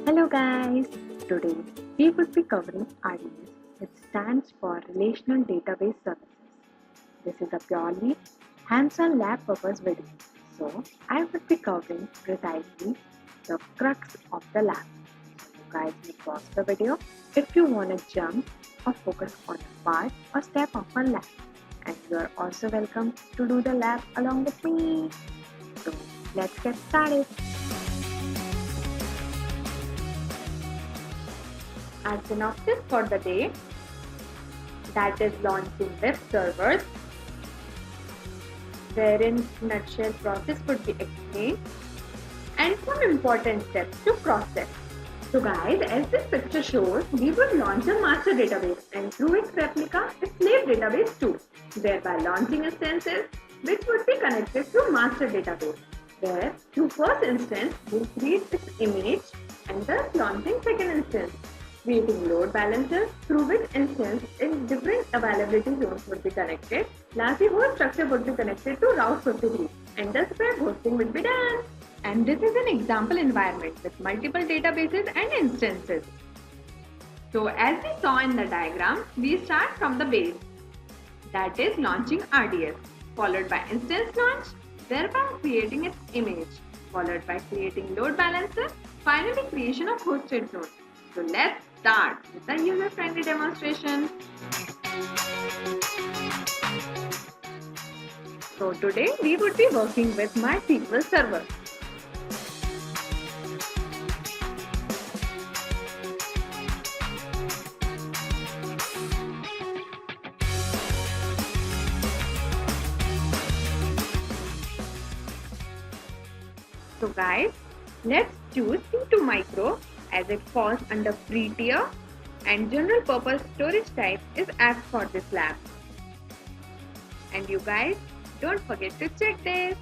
Hello guys, today we would be covering RDS, which stands for Relational Database Services. This is a purely hands-on lab purpose video, so I would be covering precisely the crux of the lab. So you guys may pause the video if you want to jump or focus on a part or step of a lab. And you are also welcome to do the lab along with me. So let's get started. Our synopsis for the day, that is launching web servers, wherein nutshell process would be explained, and some important steps to process. So guys, as this picture shows, we would launch a master database and through its replica, a slave database too, thereby launching instances which would be connected to master database, where through first instance, we create its image and thus launching second instance, creating load balancers through which instance in different availability zones would be connected. Lastly, host structure would be connected to route 53 and thus where hosting would be done. And this is an example environment with multiple databases and instances. So as we saw in the diagram, we start from the base, that is launching RDS, followed by instance launch, thereby creating its image, followed by creating load balancer, finally creation of hosted zone. So let's start with the user-friendly demonstration. So today we would be working with MySQL server. So guys, let's choose C2 Micro as it falls under free tier and general purpose storage type is apt for this lab. And you guys, don't forget to check this.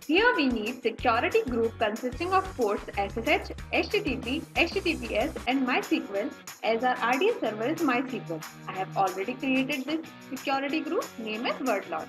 Here we need security group consisting of ports SSH, HTTP, HTTPS and MySQL as our RDS server is MySQL. I have already created this security group, name as wordlot.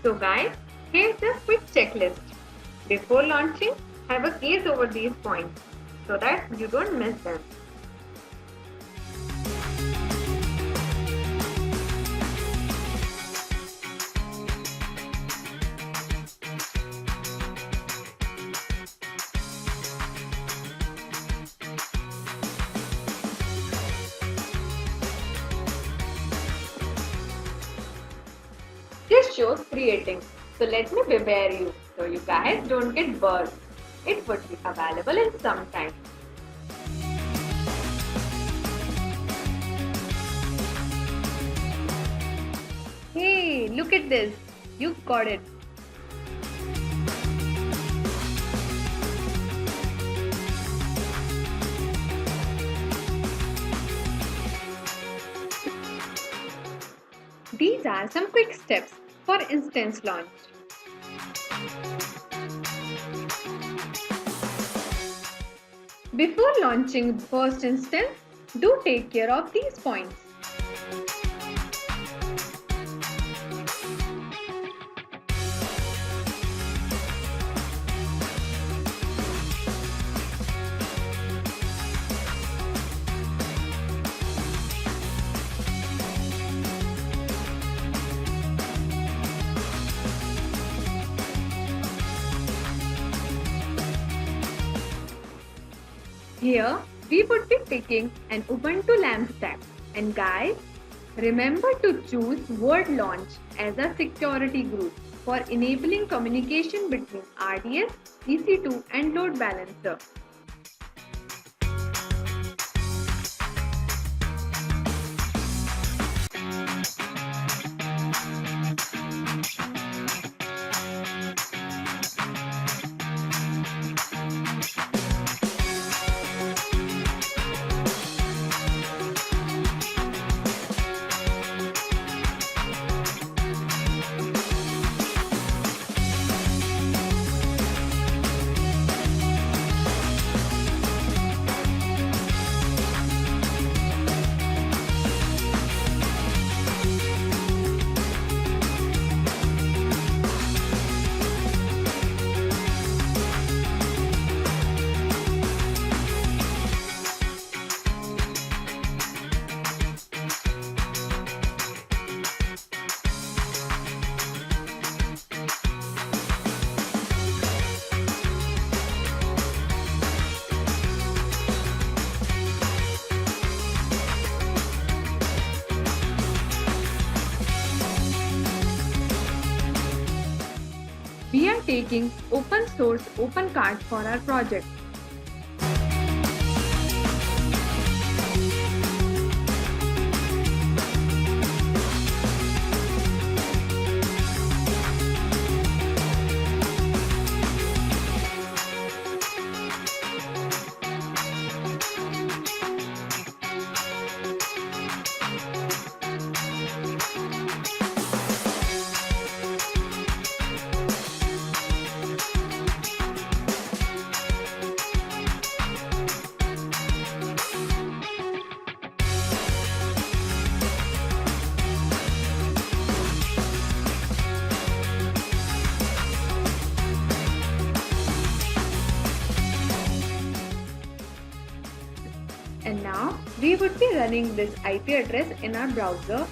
So guys, here's the quick checklist. Before launching, have a gaze over these points so that you don't miss them. This shows creating, so let me prepare you so you guys don't get burned. It would be available in some time. Hey, look at this, you've got it. These are some quick steps for instance launch. Before launching the first instance, do take care of these points. Here, we would be picking an Ubuntu LAMP stack. And guys, remember to choose word launch as a security group for enabling communication between RDS, EC2 and load balancer. We are taking open source open card for our project. And now we would be running this IP address in our browser.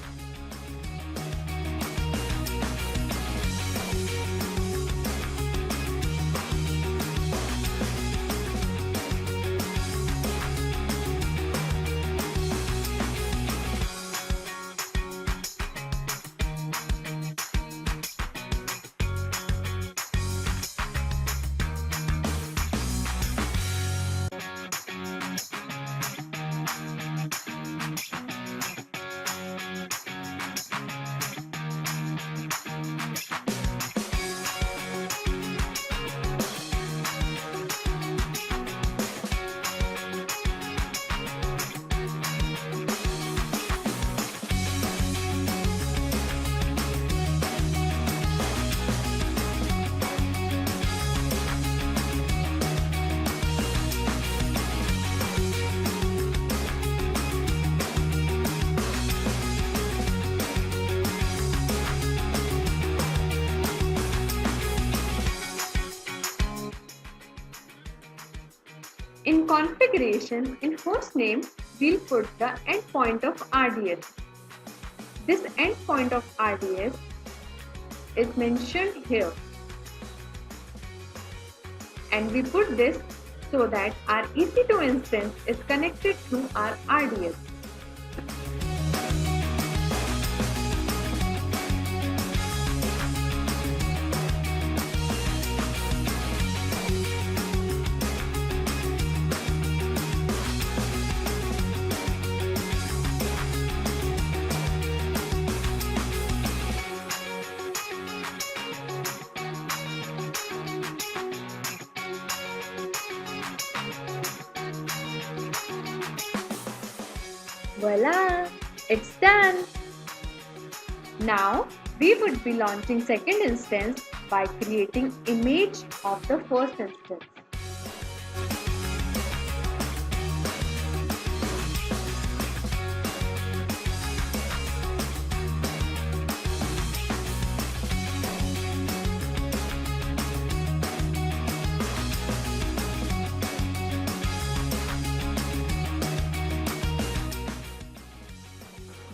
In configuration, in hostname, we'll put the endpoint of RDS. This endpoint of RDS is mentioned here. And we put this so that our EC2 instance is connected to our RDS. Voila! It's done! Now we would be launching second instance by creating image of the first instance.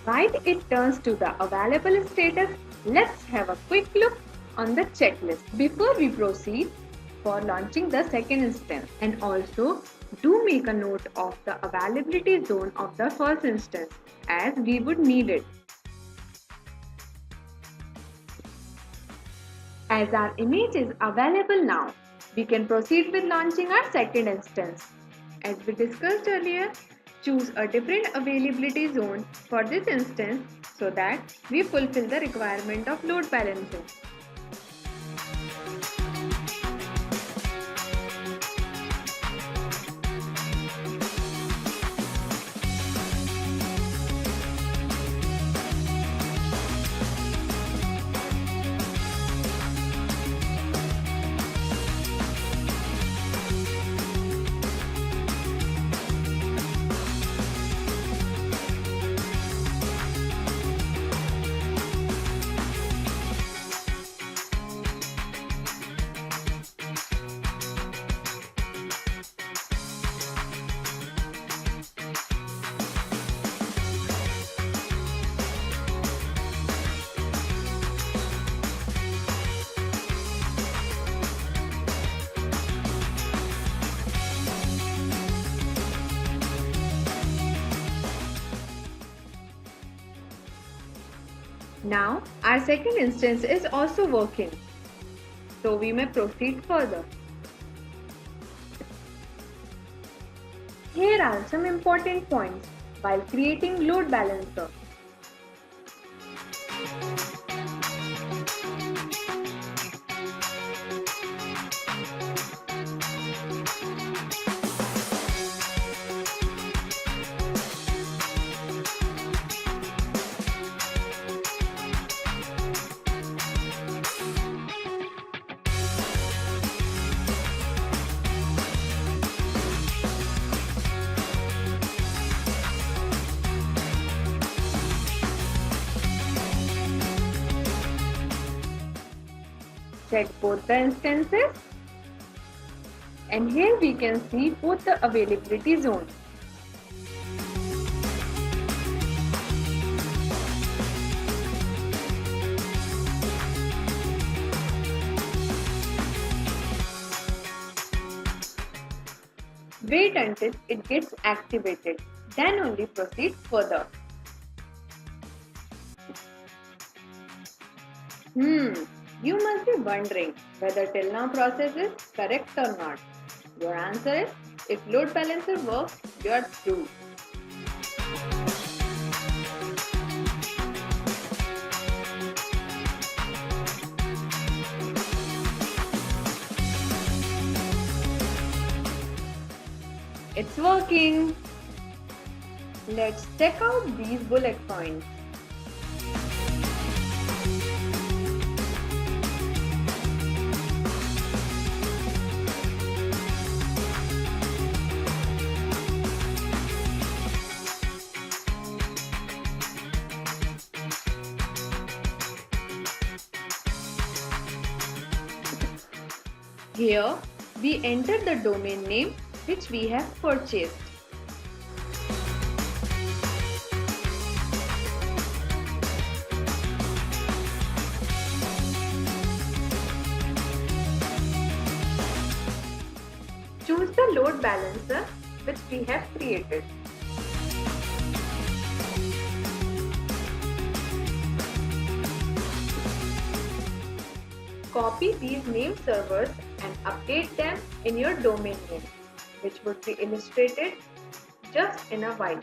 While it turns to the available status, let's have a quick look on the checklist before we proceed for launching the second instance. And also do make a note of the availability zone of the first instance as we would need it. As our image is available now, we can proceed with launching our second instance. As we discussed earlier, choose a different availability zone for this instance so that we fulfill the requirement of load balancing. Now our second instance is also working. So we may proceed further. Here are some important points while creating load balancer. Check both the instances, and here we can see both the availability zones. Wait until it gets activated, then only proceed further. You must be wondering whether till now process is correct or not. Your answer is, if load balancer works, you are through. It's working. Let's check out these bullet points. Here, we enter the domain name which we have purchased. Choose the load balancer which we have created. Copy these name servers and update them in your domain name, which would be illustrated just in a while.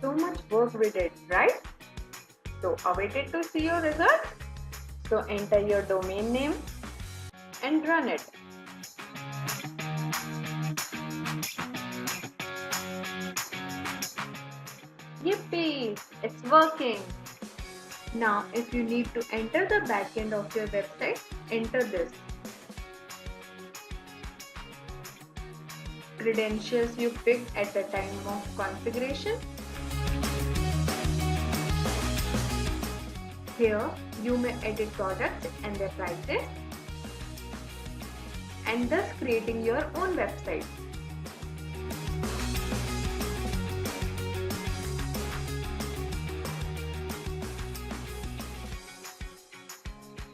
So much work we did, right? So awaited to see your result. So enter your domain name and run it. Yippee! It's working. Now if you need to enter the backend of your website, enter this. Credentials you picked at the time of configuration. Here you may edit products and their prices, and thus creating your own website.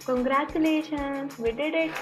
Congratulations, we did it!